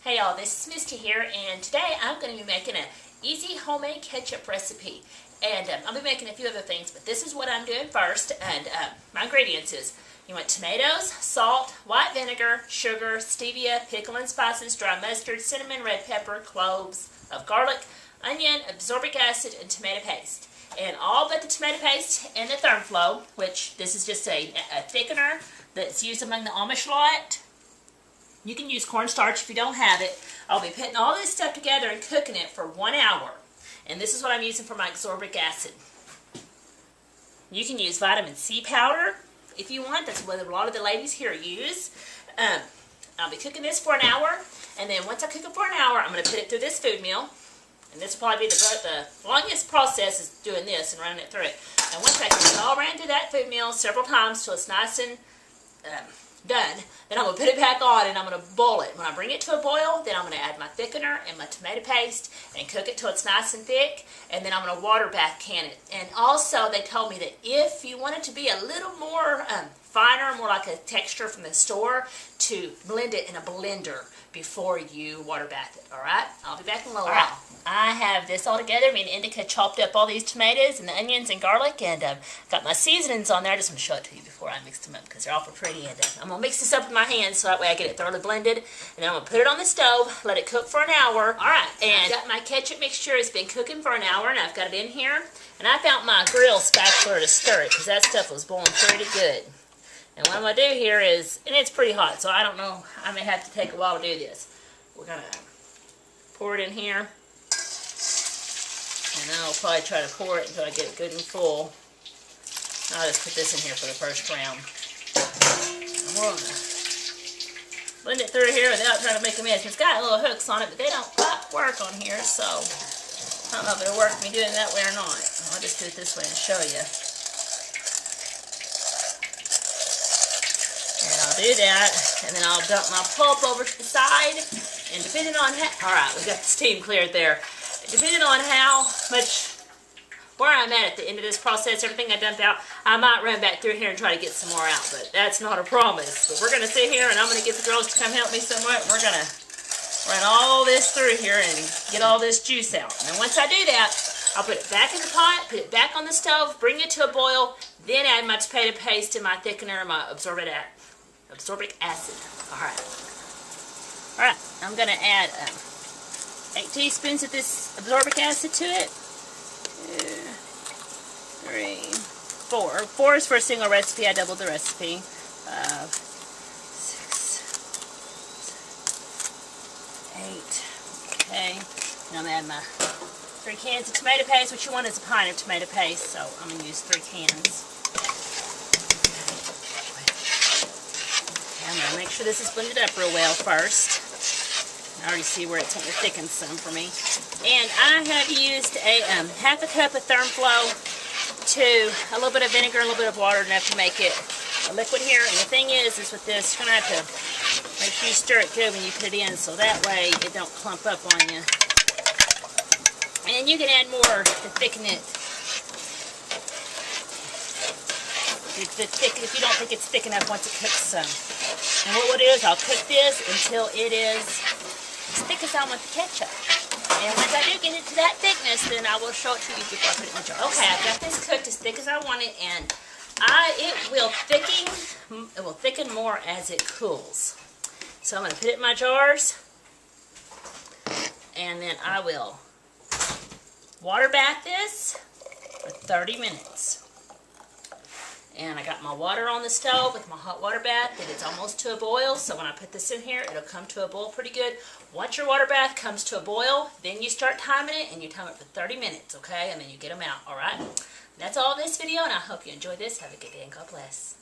Hey y'all, this is Misty here, and today I'm going to be making an easy homemade ketchup recipe. And I'll be making a few other things, but this is what I'm doing first. And my ingredients is, you want tomatoes, salt, white vinegar, sugar, stevia, pickle and spices, dry mustard, cinnamon, red pepper, cloves of garlic, onion, absorbic acid, and tomato paste. And all but the tomato paste and the thermoflow, which this is just a thickener that's used among the Amish lot. You can use cornstarch if you don't have it. I'll be putting all this stuff together and cooking it for 1 hour. And this is what I'm using for my absorbic acid. You can use vitamin C powder if you want. That's what a lot of the ladies here use. I'll be cooking this for 1 hour. And then once I cook it for 1 hour, I'm going to put it through this food mill. And this will probably be the longest process is doing this and running it through it. And once I get it all ran through that food mill several times till it's nice and done, then I'm going to put it back on and I'm going to boil it. When I bring it to a boil, then I'm going to add my thickener and my tomato paste and cook it till it's nice and thick, and then I'm going to water bath can it. And also they told me that if you want it to be a little more finer, more like a texture from the store, to blend it in a blender before you water bath it. Alright? I'll be back in a little while. I have this all together. Me and Indica chopped up all these tomatoes and the onions and garlic, and got my seasonings on there. I just want to show it to you before I mix them up because they're awful pretty. And I'm going to mix this up with my hands so that way I get it thoroughly blended. And then I'm going to put it on the stove, let it cook for 1 hour. Alright, and I've got my ketchup mixture. It's been cooking for 1 hour, and I've got it in here. And I found my grill spatula to stir it because that stuff was boiling pretty good. And what I'm going to do here is, and it's pretty hot, so I don't know, I may have to take a while to do this. We're going to pour it in here. And then I'll probably try to pour it until I get it good and full. I'll just put this in here for the first round. And we're going to blend it through here without trying to make a mess. It's got little hooks on it, but they don't quite work on here, so I don't know if it'll work me doing it that way or not. I'll just do it this way and show you. Do that, and then I'll dump my pulp over to the side, and depending on how, alright, we got the steam cleared there. Depending on how much, where I'm at the end of this process, everything I dumped out, I might run back through here and try to get some more out, but that's not a promise. But we're going to sit here, and I'm going to get the girls to come help me somewhat, and we're going to run all this through here and get all this juice out. And then once I do that, I'll put it back in the pot, put it back on the stove, bring it to a boil, then add my tomato paste and my thickener and my absorbic acid. Alright, I'm going to add 8 teaspoons of this absorbic acid to it. 2, 3, 4. 4 is for a single recipe. I doubled the recipe. 5, 6, 8. Okay. And I'm going to add my 3 cans of tomato paste. What you want is a pint of tomato paste, so I'm going to use 3 cans. I'm going to make sure this is blended up real well first. I already see where it's going to thicken some for me. And I have used a half a cup of thermoflow to a little bit of vinegar, a little bit of water, enough to make it a liquid here. And the thing is with this, you're going to have to make sure you stir it good when you put it in, so that way it don't clump up on you. And you can add more to thicken it. If you don't think it's thick enough once it cooks some. And what we'll do is I'll cook this until it is as thick as I want the ketchup. And once I do get it to that thickness, then I will show it to you before I put it in the jar. Okay, I've got this cooked as thick as I want it, and it will thicken more as it cools. So I'm going to put it in my jars, and then I will water bath this for 30 minutes. And I got my water on the stove with my hot water bath, and it's almost to a boil, so when I put this in here, it'll come to a boil pretty good. Once your water bath comes to a boil, then you start timing it, and you time it for 30 minutes, okay? And then you get them out, alright? That's all in this video, and I hope you enjoyed this. Have a good day, and God bless.